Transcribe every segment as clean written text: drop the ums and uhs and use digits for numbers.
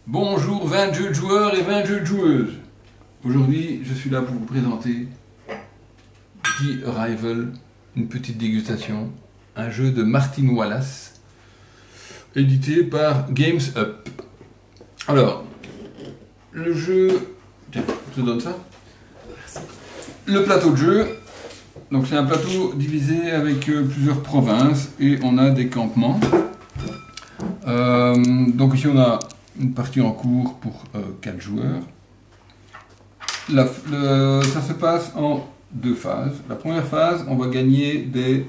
Bonjour 20 jeux de joueurs et 20 jeux de joueuses. Aujourd'hui, je suis là pour vous présenter The Arrival, une petite dégustation, un jeu de Martin Wallace, édité par Games Up. Alors, le jeu... Tiens, je te donne ça. Le plateau de jeu, donc c'est un plateau divisé avec plusieurs provinces et on a des campements. Donc ici on a une partie en cours pour 4 joueurs. Ça se passe en 2 phases. La première phase, on va gagner des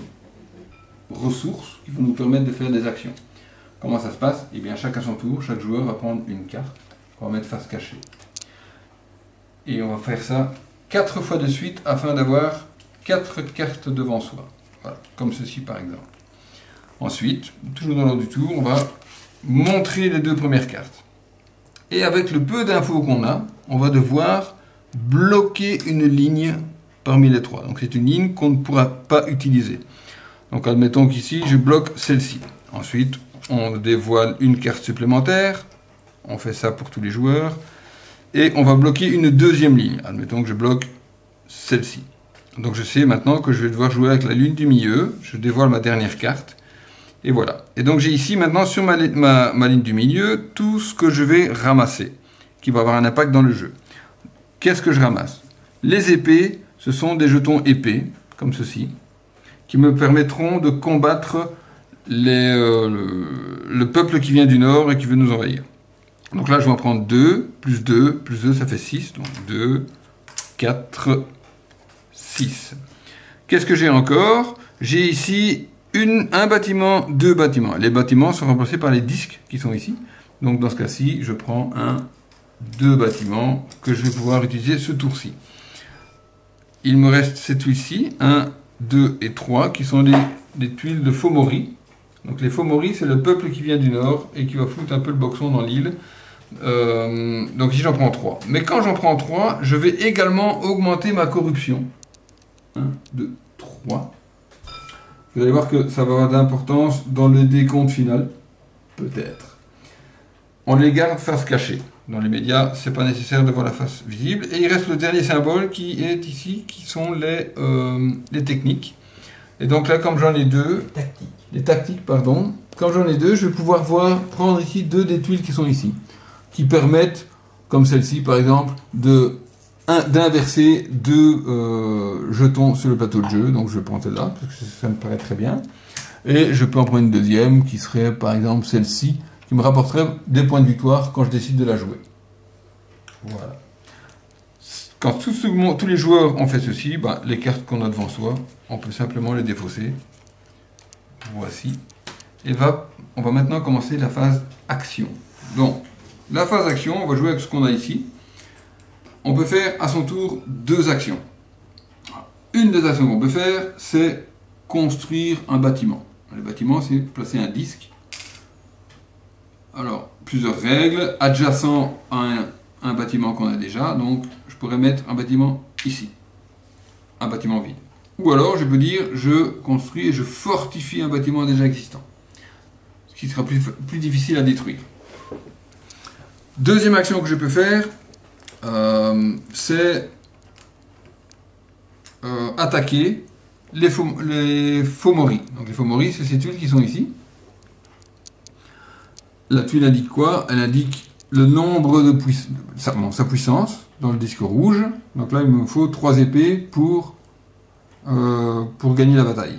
ressources qui vont nous permettre de faire des actions. Comment ça se passe? Eh bien, chaque à son tour, chaque joueur va prendre une carte qu'on va mettre face cachée. Et on va faire ça 4 fois de suite afin d'avoir 4 cartes devant soi. Voilà, comme ceci par exemple. Ensuite, toujours dans l'ordre du tour, on va montrer les 2 premières cartes. Et avec le peu d'infos qu'on a, on va devoir bloquer une ligne parmi les 3. Donc c'est une ligne qu'on ne pourra pas utiliser. Donc admettons qu'ici, je bloque celle-ci. Ensuite, on dévoile une carte supplémentaire. On fait ça pour tous les joueurs. Et on va bloquer une deuxième ligne. Admettons que je bloque celle-ci. Donc je sais maintenant que je vais devoir jouer avec la ligne du milieu. Je dévoile ma dernière carte. Et voilà. Et donc j'ai ici maintenant sur ma ligne du milieu tout ce que je vais ramasser, qui va avoir un impact dans le jeu. Qu'est-ce que je ramasse? Les épées, ce sont des jetons épées, comme ceci, qui me permettront de combattre le peuple qui vient du nord et qui veut nous envahir. Donc là je vais en prendre 2, plus 2, plus 2, ça fait 6. Donc 2, 4, 6. Qu'est-ce que j'ai encore? J'ai ici un bâtiment, 2 bâtiments. Les bâtiments sont remplacés par les disques qui sont ici. Donc dans ce cas-ci, je prends 2 bâtiments que je vais pouvoir utiliser ce tour-ci. Il me reste ces tuiles-ci, 1, 2 et 3, qui sont des tuiles de Fomori. Donc les Fomori, c'est le peuple qui vient du nord et qui va foutre un peu le boxon dans l'île. Donc ici j'en prends 3. Mais quand j'en prends 3, je vais également augmenter ma corruption. 1, 2, 3. Vous allez voir que ça va avoir de l'importance dans le décompte final. Peut-être. On les garde face cachée. Dans les médias, c'est pas nécessaire de voir la face visible. Et il reste le dernier symbole qui est ici, qui sont les techniques. Et donc là, comme j'en ai 2... Les tactiques, pardon. Comme j'en ai 2, je vais pouvoir prendre ici 2 des tuiles qui sont ici. Qui permettent, comme celle-ci par exemple, d'inverser 2 jetons sur le plateau de jeu. Donc je prends celle-là, parce que ça me paraît très bien. Et je peux en prendre une deuxième, qui serait par exemple celle-ci, qui me rapporterait des points de victoire quand je décide de la jouer. Voilà. Quand tous les joueurs ont fait ceci, les cartes qu'on a devant soi, on peut simplement les défausser. Voici. Et on va maintenant commencer la phase action. Donc, la phase action, on va jouer avec ce qu'on a ici. On peut faire à son tour 2 actions. Une des actions qu'on peut faire, c'est construire un bâtiment. Le bâtiment, c'est placer un disque. Alors, plusieurs règles, adjacent à un bâtiment qu'on a déjà. Donc, je pourrais mettre un bâtiment ici. Un bâtiment vide. Ou alors, je peux dire, je construis et je fortifie un bâtiment déjà existant. Ce qui sera plus difficile à détruire. Deuxième action que je peux faire, c'est attaquer les Fomori. Donc les Fomori, c'est ces tuiles qui sont ici. La tuile indique quoi? Elle indique le nombre de sa puissance dans le disque rouge. Donc là, il me faut 3 épées pour gagner la bataille.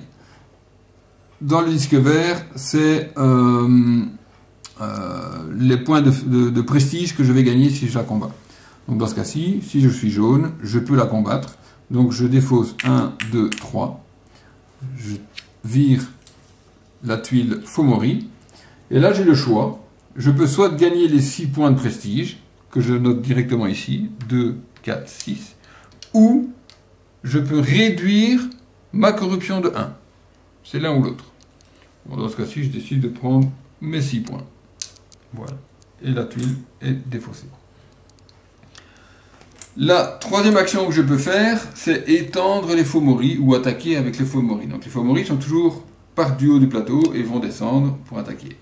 Dans le disque vert, c'est les points de prestige que je vais gagner si je la combats. Donc dans ce cas-ci, si je suis jaune, je peux la combattre. Donc je défausse 1, 2, 3. Je vire la tuile Fomori. Et là, j'ai le choix. Je peux soit gagner les 6 points de prestige, que je note directement ici, 2, 4, 6, ou je peux réduire ma corruption de 1. C'est l'un ou l'autre. Bon, dans ce cas-ci, je décide de prendre mes 6 points. Voilà. Et la tuile est défaussée. La troisième action que je peux faire, c'est étendre les Fomori ou attaquer avec les Fomori. Donc les Fomori sont toujours par du haut du plateau et vont descendre pour attaquer.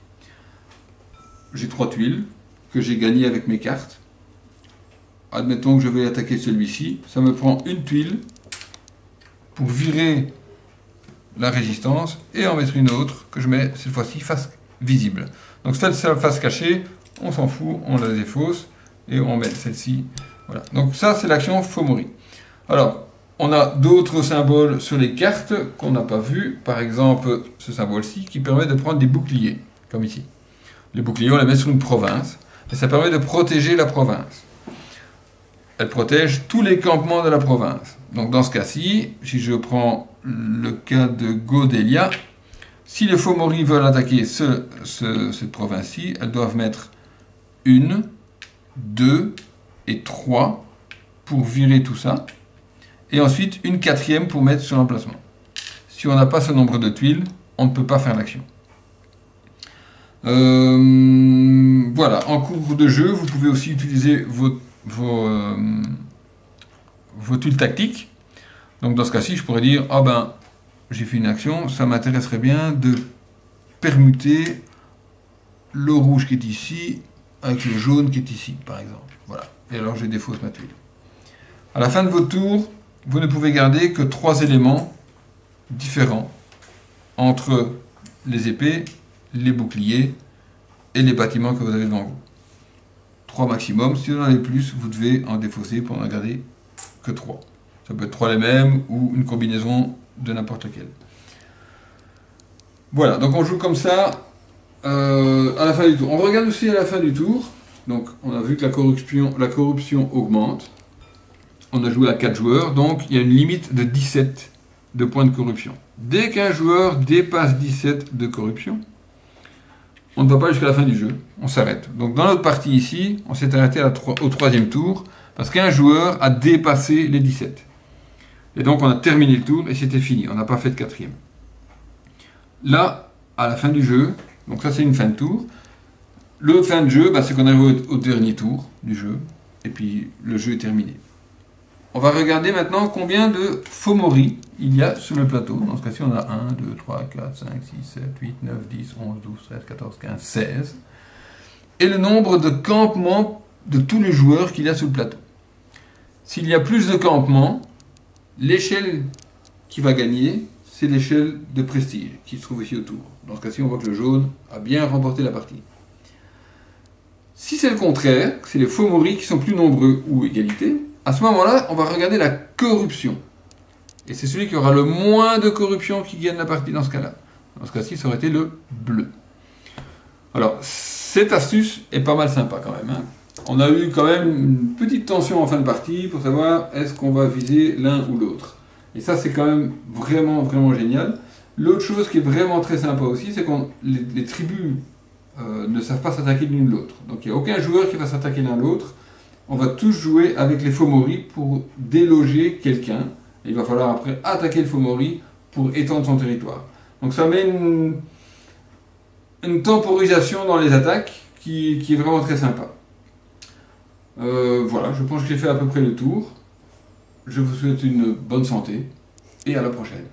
J'ai 3 tuiles que j'ai gagné avec mes cartes. Admettons que je vais attaquer celui-ci. Ça me prend une tuile pour virer la résistance et en mettre une autre que je mets cette fois-ci face visible. Donc celle face cachée, on s'en fout, on la défausse et on met celle-ci. Voilà. Donc ça c'est l'action Fomori. Alors on a d'autres symboles sur les cartes qu'on n'a pas vu. Par exemple ce symbole-ci qui permet de prendre des boucliers, comme ici. Les boucliers on les met sur une province et ça permet de protéger la province. Elle protège tous les campements de la province. Donc dans ce cas-ci, si je prends le cas de Godelia, si les Fomori veulent attaquer cette province-ci, elles doivent mettre 1, 2 et 3 pour virer tout ça. Et ensuite une 4e pour mettre sur l'emplacement. Si on n'a pas ce nombre de tuiles, on ne peut pas faire l'action. Voilà, en cours de jeu, vous pouvez aussi utiliser vos tuiles tactiques. Donc dans ce cas-ci, je pourrais dire, ah ben, j'ai fait une action, ça m'intéresserait bien de permuter le rouge qui est ici avec le jaune qui est ici, par exemple. Voilà. Et alors je défausse ma tuile. À la fin de votre tour, vous ne pouvez garder que 3 éléments différents entre les épées, les boucliers et les bâtiments que vous avez devant vous. 3 maximum. Si vous en avez plus, vous devez en défausser pour n'en garder que 3. Ça peut être 3 les mêmes ou une combinaison de n'importe lequel. Voilà, donc on joue comme ça à la fin du tour. On regarde aussi à la fin du tour. Donc on a vu que la corruption augmente. On a joué à 4 joueurs, donc il y a une limite de 17 de points de corruption. Dès qu'un joueur dépasse 17 de corruption, on ne va pas jusqu'à la fin du jeu, on s'arrête. Donc dans notre partie ici, on s'est arrêté au 3e tour, parce qu'un joueur a dépassé les 17. Et donc on a terminé le tour et c'était fini, on n'a pas fait de 4e. Là, à la fin du jeu, donc ça c'est une fin de tour. L'autre fin de jeu, c'est qu'on arrive au dernier tour du jeu, et puis le jeu est terminé. On va regarder maintenant combien de Fomori il y a sur le plateau. Dans ce cas-ci, on a 1, 2, 3, 4, 5, 6, 7, 8, 9, 10, 11, 12, 13, 14, 15, 16. Et le nombre de campements de tous les joueurs qu'il y a sur le plateau. S'il y a plus de campements, l'échelle qui va gagner, c'est l'échelle de prestige qui se trouve ici autour. Dans ce cas-ci, on voit que le jaune a bien remporté la partie. Si c'est le contraire, que c'est les Fomori qui sont plus nombreux ou égalité, à ce moment-là, on va regarder la corruption. Et c'est celui qui aura le moins de corruption qui gagne la partie dans ce cas-là. Dans ce cas-ci, ça aurait été le bleu. Alors, cette astuce est pas mal sympa quand même. On a eu quand même une petite tension en fin de partie pour savoir est-ce qu'on va viser l'un ou l'autre. Et ça, c'est quand même vraiment, vraiment génial. L'autre chose qui est vraiment très sympa aussi, c'est que les tribus ne savent pas s'attaquer l'une l'autre. Donc il n'y a aucun joueur qui va s'attaquer l'un l'autre. On va tous jouer avec les Fomori pour déloger quelqu'un. Il va falloir après attaquer le Fomori pour étendre son territoire. Donc ça met une temporisation dans les attaques qui est vraiment très sympa. Voilà, je pense que j'ai fait à peu près le tour. Je vous souhaite une bonne santé et à la prochaine.